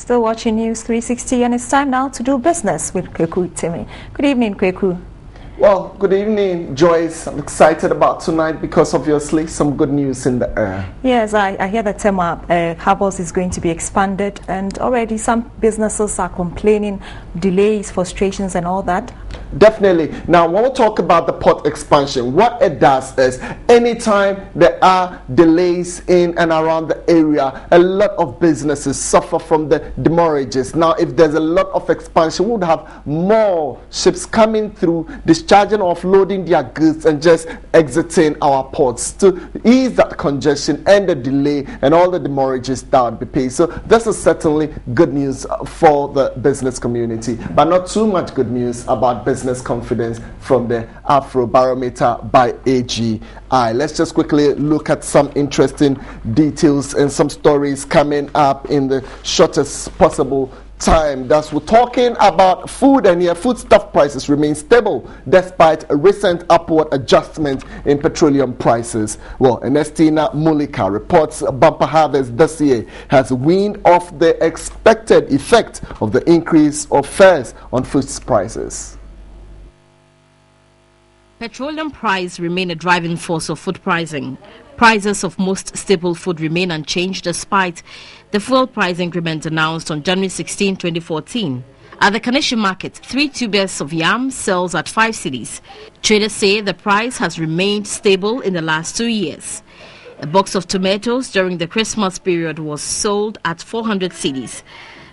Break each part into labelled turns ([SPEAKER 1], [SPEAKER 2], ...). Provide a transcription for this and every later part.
[SPEAKER 1] Still watching News 360, and it's time now to do business with Kweku Timmy. Good evening, Kweku.
[SPEAKER 2] Well, good evening, Joyce. I'm excited about tonight because obviously some good news in the air.
[SPEAKER 1] Yes, I hear that Tema Harbours is going to be expanded, and already some businesses are complaining, delays, frustrations and all that.
[SPEAKER 2] Definitely. Now, when we talk about the port expansion, what it does is anytime there are delays in and around the area, a lot of businesses suffer from the demurrages. Now, if there's a lot of expansion, we would have more ships coming through, discharging or offloading their goods and just exiting our ports to ease that congestion and the delay and all the demurrages that would be paid. So this is certainly good news for the business community, but not too much good news about business confidence from the Afrobarometer by AGI. Let's just quickly look at some interesting details and some stories coming up in the shortest possible time. That's we're talking about food, and here foodstuff prices remain stable despite a recent upward adjustment in petroleum prices. Well, Ernestina Mulika reports bumper harvest this year has weaned off the expected effect of the increase of fares on food prices.
[SPEAKER 3] Petroleum price remain a driving force of food pricing. Prices of most staple food remain unchanged despite the fuel price increment announced on January 16, 2014. At the Kaneshie market, 3 tubers of yam sells at 5 cedis. Traders say the price has remained stable in the last 2 years. A box of tomatoes during the Christmas period was sold at 400 cedis,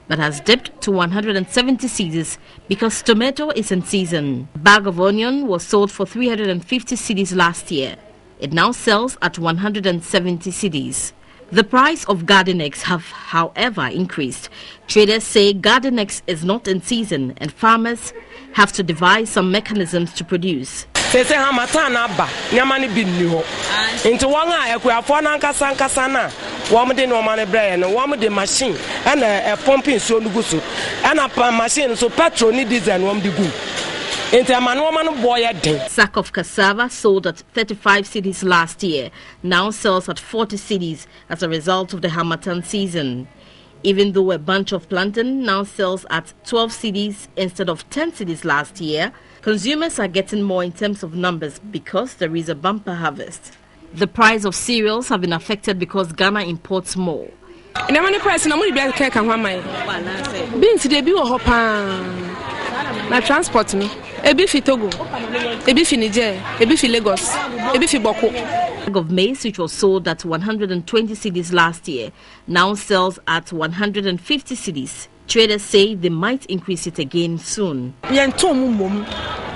[SPEAKER 3] but has dipped to 170 cedis because tomato is in season. A bag of onion was sold for 350 cedis last year. It now sells at 170 cedis. The price of garden eggs have, however, increased. Traders say garden eggs is not in season and farmers have to devise some mechanisms to produce.
[SPEAKER 4] Sese hamatana ba nyamani binni ho nti wanga ekuafo na nkasa na wom de no mane bre no wom de machine na pumping so nugu so na pa machine so petrol ni diesel wom de gu nti amano boy den.
[SPEAKER 3] Sack of cassava sold at 35 cedis last year now sells at 40 cedis as a result of the Harmattan season. Even though a bunch of plantain now sells at 12 cedis instead of 10 cedis last year, consumers are getting more in terms of numbers because there is a bumper harvest. The price of cereals have been affected because Ghana imports more.
[SPEAKER 5] Price na money be can one my. Beans dey be wo na transport me. Ebi fi Togo, ebi fi Niger, ebi fi Lagos, ebi fi Boko.
[SPEAKER 3] Bag of maize, which was sold at 120 cedis last year, now sells at 150 cedis. Traders say they might increase it again soon.
[SPEAKER 6] Yentum mum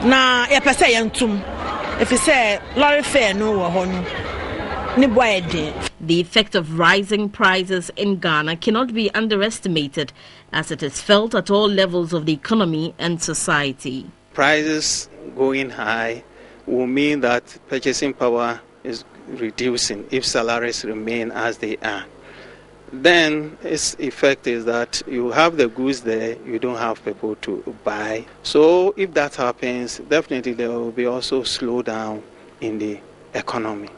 [SPEAKER 6] na e pese yentum. If you say lorry fare no wo ho no. Ni boy dey.
[SPEAKER 3] The effect of rising prices in Ghana cannot be underestimated as it is felt at all levels of the economy and society.
[SPEAKER 7] Prices going high will mean that purchasing power is reducing if salaries remain as they are. Then its effect is that you have the goods there, you don't have people to buy. So if that happens, definitely there will be also slowdown in the economy.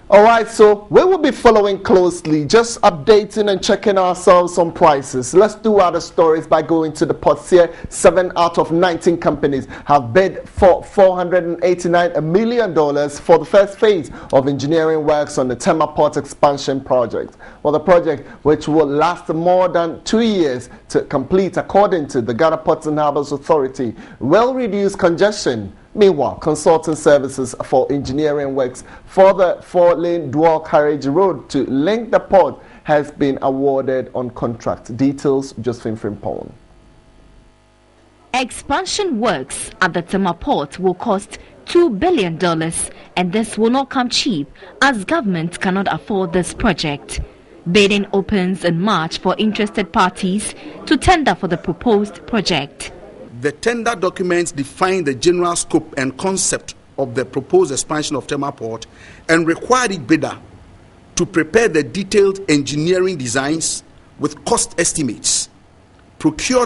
[SPEAKER 2] All right, so we will be following closely, just updating and checking ourselves on prices. Let's do other stories by going to the ports here. 7 out of 19 companies have bid for $489 million for the first phase of engineering works on the Tema Port expansion project. Well, the project, which will last more than 2 years to complete, according to the Ghana Ports and Harbours Authority, will reduce congestion. Meanwhile, consulting services for engineering works for the 4-lane dual carriage road to link the port has been awarded on contract. Details, Josephine Frimpong.
[SPEAKER 8] Expansion works at the Tema Port will cost $2 billion, and this will not come cheap as government cannot afford this project. Bidding opens in March for interested parties to tender for the proposed project.
[SPEAKER 9] The tender documents define the general scope and concept of the proposed expansion of Tema Port and require the bidder to prepare the detailed engineering designs with cost estimates, procure